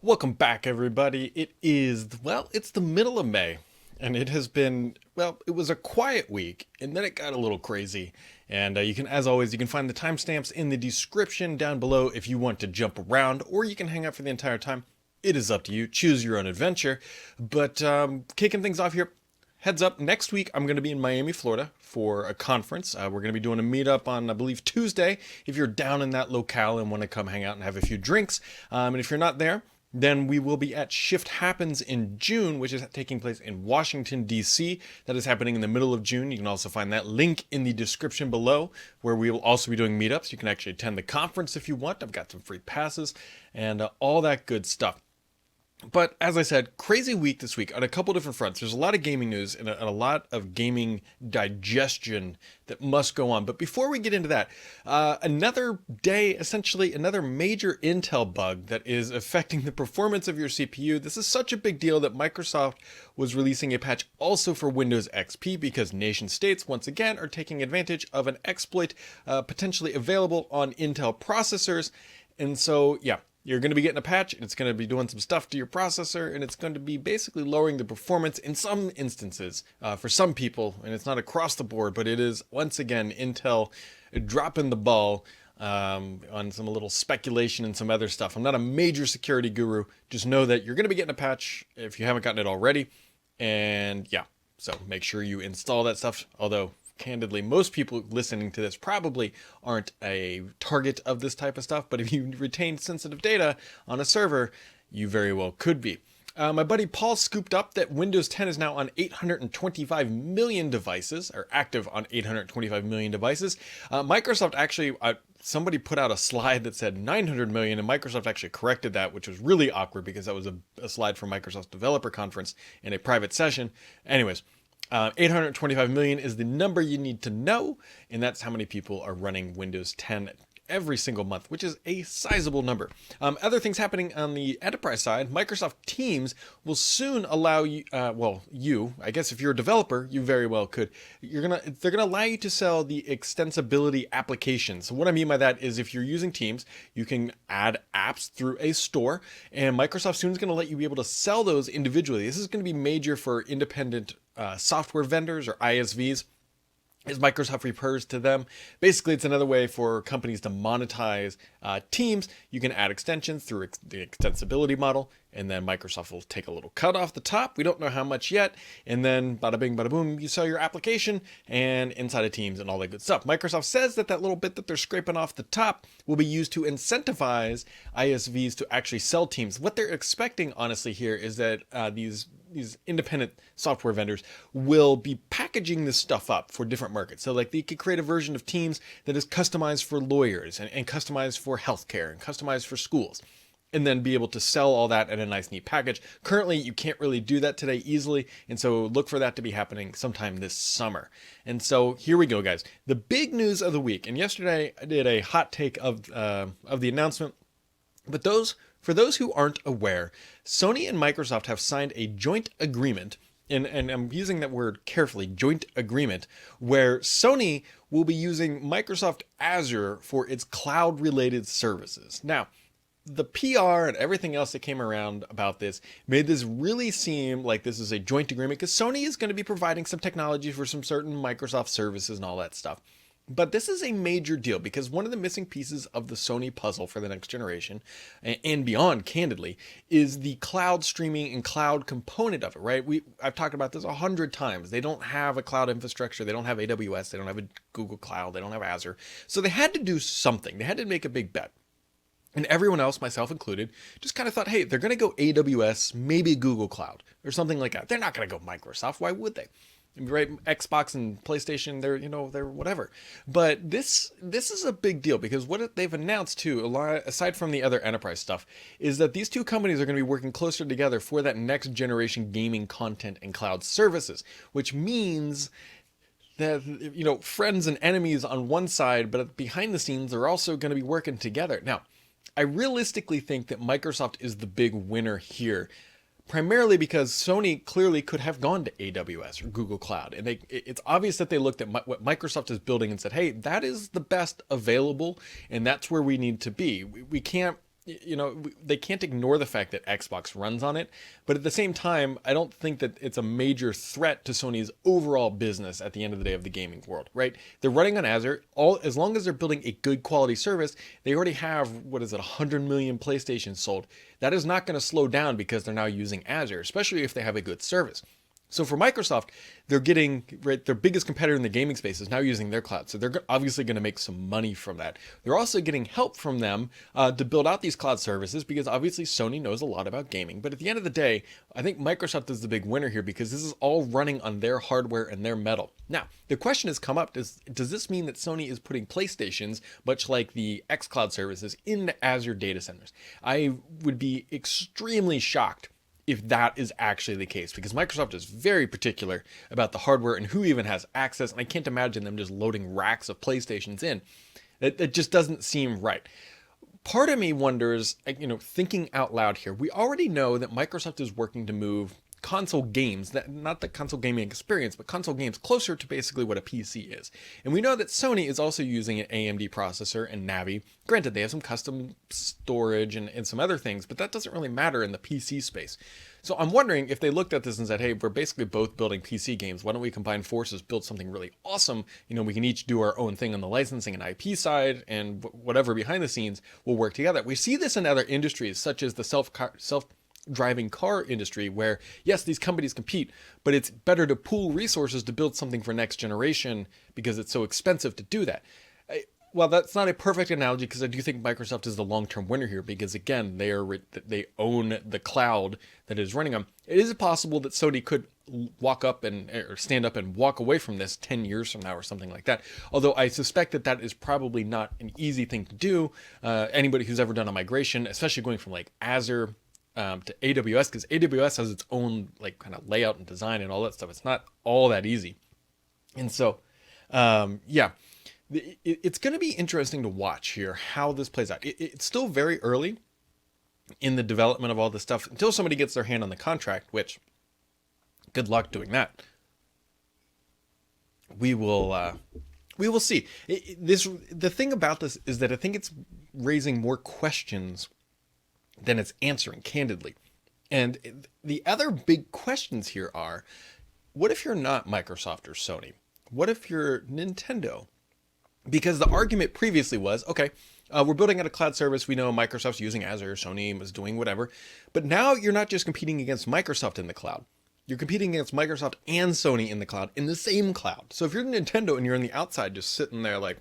Welcome back, everybody. It's the middle of May, and it has been, it was a quiet week, and then it got a little crazy. And as always, you can find the timestamps in the description down below if you want to jump around, or you can hang out for the entire time. It is up to you. Choose your own adventure. But kicking things off here, heads up, next week I'm going to be in Miami, Florida for a conference. We're going to be doing a meetup on, I believe, Tuesday. If you're down in that locale and want to come hang out and have a few drinks. And if you're not there, then we will be at Shift Happens in June, which is taking place in Washington, D.C. That is happening in the middle of June. You can also find that link in the description below, where we will also be doing meetups. You can actually attend the conference if you want. I've got some free passes and all that good stuff. But as I said, crazy week this week on a couple different fronts. There's a lot of gaming news and a lot of gaming digestion that must go on. But before we get into that, another day, essentially another major Intel bug that is affecting the performance of your CPU. This is such a big deal that Microsoft was releasing a patch also for Windows XP because nation states, once again, are taking advantage of an exploit potentially available on Intel processors. And so, yeah. You're going to be getting a patch, and it's going to be doing some stuff to your processor, and it's going to be basically lowering the performance in some instances for some people, and it's not across the board, but it is, once again, Intel dropping the ball on some little speculation and some other stuff. I'm not a major security guru. Just know that you're going to be getting a patch if you haven't gotten it already, and yeah, so make sure you install that stuff, although candidly, most people listening to this probably aren't a target of this type of stuff, but if you retain sensitive data on a server, you very well could be. My buddy Paul scooped up that Windows 10 is now on 825 million devices, or active on 825 million devices. Microsoft actually, somebody put out a slide that said 900 million, and Microsoft actually corrected that, which was really awkward because that was a slide from Microsoft's developer conference in a private session. Anyways, 825 million is the number you need to know, and that's how many people are running Windows 10 every single month, which is a sizable number. Other things happening on the enterprise side, Microsoft Teams will soon allow you, I guess if you're a developer, you very well could, they're gonna allow you to sell the extensibility applications. So what I mean by that is if you're using Teams, you can add apps through a store, and Microsoft soon is gonna let you be able to sell those individually. This is gonna be major for independent software vendors or ISVs, as Microsoft refers to them. Basically, it's another way for companies to monetize Teams. You can add extensions through the extensibility model, and then Microsoft will take a little cut off the top. We don't know how much yet. And then bada bing, bada boom, you sell your application and inside of Teams and all that good stuff. Microsoft says that little bit that they're scraping off the top will be used to incentivize ISVs to actually sell Teams. What they're expecting, honestly, here is that these independent software vendors will be packaging this stuff up for different markets. So like they could create a version of Teams that is customized for lawyers and customized for healthcare and customized for schools, and then be able to sell all that in a nice neat package. Currently, you can't really do that today easily, and so look for that to be happening sometime this summer. And so here we go, guys. The big news of the week, and yesterday I did a hot take of the announcement, but for those who aren't aware, Sony and Microsoft have signed a joint agreement, and I'm using that word carefully, joint agreement, where Sony will be using Microsoft Azure for its cloud-related services. Now, the PR and everything else that came around about this made this really seem like this is a joint agreement because Sony is going to be providing some technology for some certain Microsoft services and all that stuff. But this is a major deal because one of the missing pieces of the Sony puzzle for the next generation and beyond, candidly, is the cloud streaming and cloud component of it, right? I've talked about this 100 times. They don't have a cloud infrastructure. They don't have AWS. They don't have a Google Cloud. They don't have Azure. So they had to do something. They had to make a big bet. And everyone else, myself included, just kind of thought, hey, they're going to go AWS, maybe Google Cloud or something like that. They're not going to go Microsoft. Why would they? Right, Xbox and PlayStation, they're whatever. But this is a big deal because what they've announced too, aside from the other enterprise stuff, is that these two companies are going to be working closer together for that next generation gaming content and cloud services, which means that, friends and enemies on one side, but behind the scenes, they're also going to be working together. Now, I realistically think that Microsoft is the big winner here, primarily because Sony clearly could have gone to AWS or Google Cloud. And it's obvious that they looked at what Microsoft is building and said, hey, that is the best available, and that's where we need to be. We can't they can't ignore the fact that Xbox runs on it, but at the same time, I don't think that it's a major threat to Sony's overall business at the end of the day of the gaming world, right? They're running on Azure. As long as they're building a good quality service, they already have, 100 million PlayStations sold. That is not going to slow down because they're now using Azure, especially if they have a good service. So for Microsoft, they're getting, right, their biggest competitor in the gaming space is now using their cloud. So they're obviously going to make some money from that. They're also getting help from them to build out these cloud services because obviously Sony knows a lot about gaming. But at the end of the day, I think Microsoft is the big winner here because this is all running on their hardware and their metal. Now, the question has come up, does this mean that Sony is putting PlayStations, much like the xCloud services, into Azure data centers? I would be extremely shocked if that is actually the case, because Microsoft is very particular about the hardware and who even has access, and I can't imagine them just loading racks of PlayStations in. It just doesn't seem right. Part of me wonders, thinking out loud here, we already know that Microsoft is working to move console games, not the console gaming experience, but console games closer to basically what a PC is. And we know that Sony is also using an AMD processor and Navi. Granted, they have some custom storage and some other things, but that doesn't really matter in the PC space. So I'm wondering if they looked at this and said, hey, we're basically both building PC games. Why don't we combine forces, build something really awesome? We can each do our own thing on the licensing and IP side, and whatever behind the scenes will work together. We see this in other industries, such as the self-driving car industry, where yes, these companies compete, but it's better to pool resources to build something for next generation because it's so expensive to do that. Well, that's not a perfect analogy because I do think Microsoft is the long-term winner here because again, they own the cloud that is running them. It is possible that Sony could walk up or stand up and walk away from this 10 years from now or something like that. Although I suspect that is probably not an easy thing to do. Anybody who's ever done a migration, especially going from like Azure to AWS, because AWS has its own like kind of layout and design and all that stuff. It's not all that easy. And so, it's going to be interesting to watch here how this plays out. It's still very early in the development of all this stuff until somebody gets their hand on the contract, which good luck doing that. We will see. The thing about this is that I think it's raising more questions than it's answering, candidly. And the other big questions here are, what if you're not Microsoft or Sony? What if you're Nintendo? Because the argument previously was, okay, we're building out a cloud service. We know Microsoft's using Azure, Sony was doing whatever. But now you're not just competing against Microsoft in the cloud. You're competing against Microsoft and Sony in the cloud, in the same cloud. So if you're Nintendo and you're on the outside just sitting there like,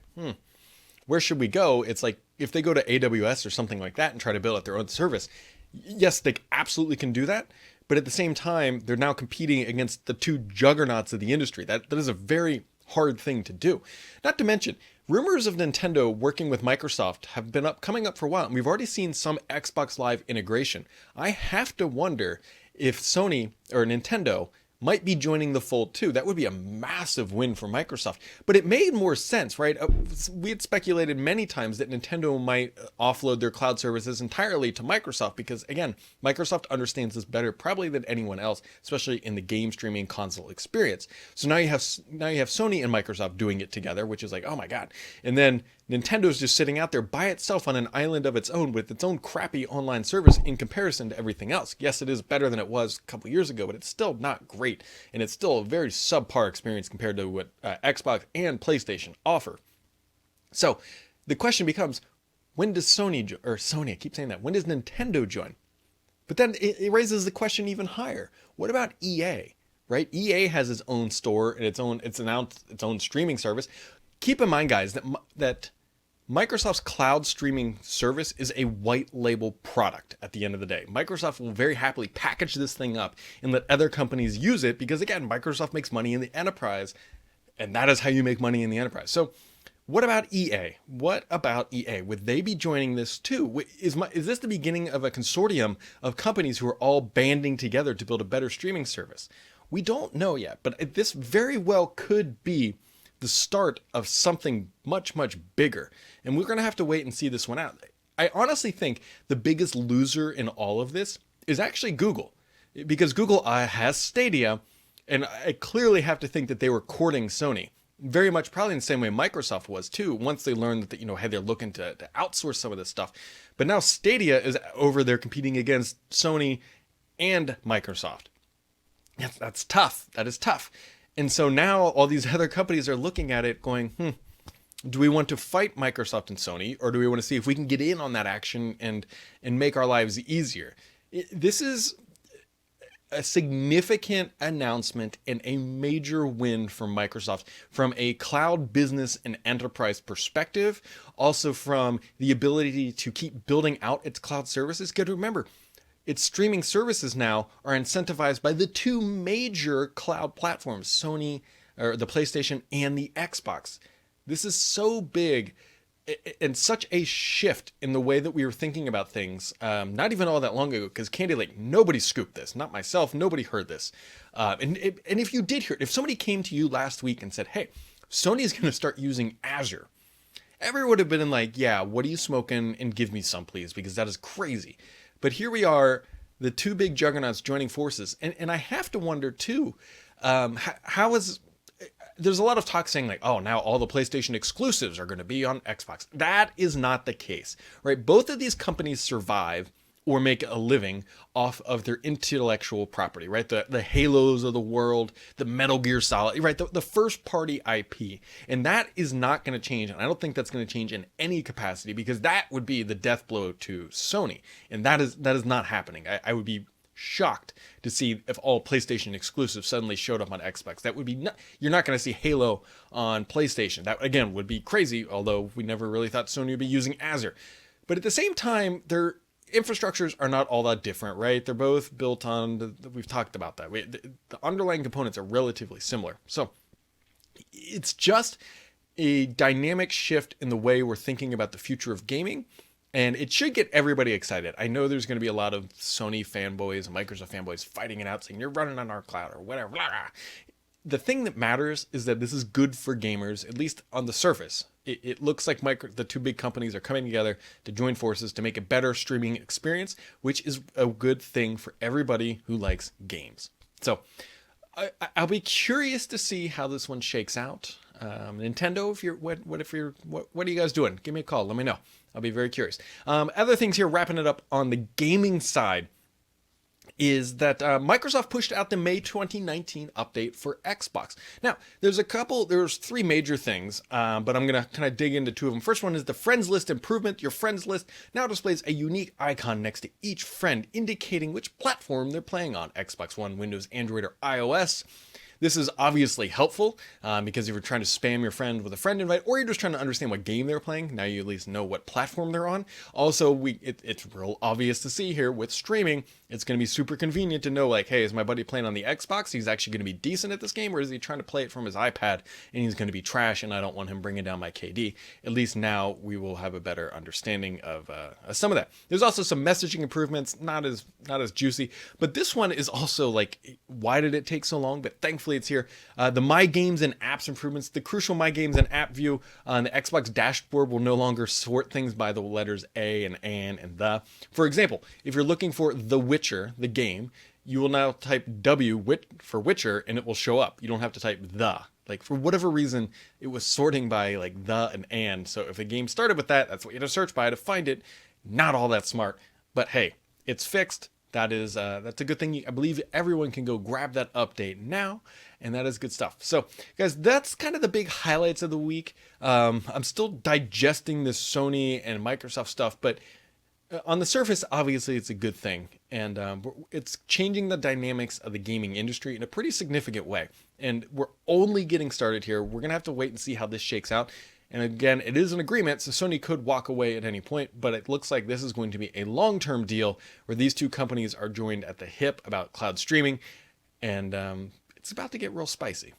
where should we go? It's like if they go to AWS or something like that and try to build out their own service, yes, they absolutely can do that. But at the same time, they're now competing against the two juggernauts of the industry. That is a very hard thing to do. Not to mention, rumors of Nintendo working with Microsoft have been coming up for a while, and we've already seen some Xbox Live integration. I have to wonder if Sony or Nintendo might be joining the fold too. That would be a massive win for Microsoft. But it made more sense, right? We had speculated many times that Nintendo might offload their cloud services entirely to Microsoft because, again, Microsoft understands this better probably than anyone else, especially in the game streaming console experience. So now you have Sony and Microsoft doing it together, which is like, oh my God. And then Nintendo's just sitting out there by itself on an island of its own with its own crappy online service in comparison to everything else. Yes, it is better than it was a couple years ago, but it's still not great. And it's still a very subpar experience compared to what Xbox and PlayStation offer. So the question becomes, when does Sony, I keep saying that, when does Nintendo join? But then it raises the question even higher. What about EA, right? EA has its own store and it's announced its own streaming service. Keep in mind, guys, that Microsoft's cloud streaming service is a white label product at the end of the day. Microsoft will very happily package this thing up and let other companies use it because, again, Microsoft makes money in the enterprise, and that is how you make money in the enterprise. So what about EA? Would they be joining this too? Is this the beginning of a consortium of companies who are all banding together to build a better streaming service? We don't know yet, but this very well could be the start of something much, much bigger. And we're going to have to wait and see this one out. I honestly think the biggest loser in all of this is actually Google, because Google has Stadia, and I clearly have to think that they were courting Sony. very much probably in the same way Microsoft was too, once they learned that, hey, they're looking to outsource some of this stuff. But now Stadia is over there competing against Sony and Microsoft. That's tough. That is tough. And so now all these other companies are looking at it going, do we want to fight Microsoft and Sony, or do we want to see if we can get in on that action and make our lives easier? This is a significant announcement and a major win for Microsoft from a cloud business and enterprise perspective, also from the ability to keep building out its cloud services. Got to remember, its streaming services now are incentivized by the two major cloud platforms, Sony, or the PlayStation, and the Xbox. This is so big and such a shift in the way that we were thinking about things, not even all that long ago, because Candy Lake, nobody scooped this, not myself, nobody heard this. And if you did hear it, if somebody came to you last week and said, hey, Sony is going to start using Azure, everyone would have been like, yeah, what are you smoking, and give me some, please, because that is crazy. But here we are, the two big juggernauts joining forces. And I have to wonder, too, how is... There's a lot of talk saying like, oh, now all the PlayStation exclusives are going to be on Xbox. That is not the case, right? Both of these companies survive or make a living off of their intellectual property, right? The Halos of the world, the Metal Gear Solid, right? The first party IP. And that is not going to change. And I don't think that's going to change in any capacity, because that would be the death blow to Sony. And that is not happening. I would be shocked to see if all PlayStation exclusives suddenly showed up on Xbox. That would be you're not going to see Halo on PlayStation. That, again, would be crazy, although we never really thought Sony would be using Azure. But at the same time, their infrastructures are not all that different, right? They're both built on, we've talked about that. The underlying components are relatively similar. So it's just a dynamic shift in the way we're thinking about the future of gaming. And it should get everybody excited. I know there's going to be a lot of Sony fanboys and Microsoft fanboys fighting it out, saying you're running on our cloud or whatever. The thing that matters is that this is good for gamers, at least on the surface. It looks like the two big companies are coming together to join forces to make a better streaming experience, which is a good thing for everybody who likes games. So I'll be curious to see how this one shakes out. Nintendo, what are you guys doing? Give me a call. Let me know. I'll be very curious. Other things here, wrapping it up on the gaming side, is that Microsoft pushed out the May 2019 update for Xbox. Now, there's three major things, but I'm going to kind of dig into two of them. First one is the friends list improvement. Your friends list now displays a unique icon next to each friend, indicating which platform they're playing on: Xbox One, Windows, Android, or iOS. This is obviously helpful because if you're trying to spam your friend with a friend invite, or you're just trying to understand what game they're playing, now you at least know what platform they're on. Also, it's real obvious to see here with streaming. It's going to be super convenient to know, like, hey, is my buddy playing on the Xbox? He's actually going to be decent at this game, or is he trying to play it from his iPad and he's going to be trash and I don't want him bringing down my KD? At least now we will have a better understanding of some of that. There's also some messaging improvements, not as juicy, but this one is also like, why did it take so long? But thankfully it's here. The My Games and Apps improvements, the crucial My Games and App view on the Xbox dashboard will no longer sort things by the letters A and an and the. For example, if you're looking for The Witcher, the game, you will now type W for Witcher and it will show up. You don't have to type the. Like, for whatever reason, it was sorting by like the and. So if a game started with that, that's what you had to search by to find it. Not all that smart, but hey, it's fixed. That's a good thing. I believe everyone can go grab that update now, and that is good stuff. So, guys, that's kind of the big highlights of the week. I'm still digesting this Sony and Microsoft stuff, but on the surface, obviously, it's a good thing, and it's changing the dynamics of the gaming industry in a pretty significant way. And we're only getting started here. We're gonna have to wait and see how this shakes out. And again, it is an agreement, so Sony could walk away at any point, but it looks like this is going to be a long-term deal where these two companies are joined at the hip about cloud streaming, and it's about to get real spicy.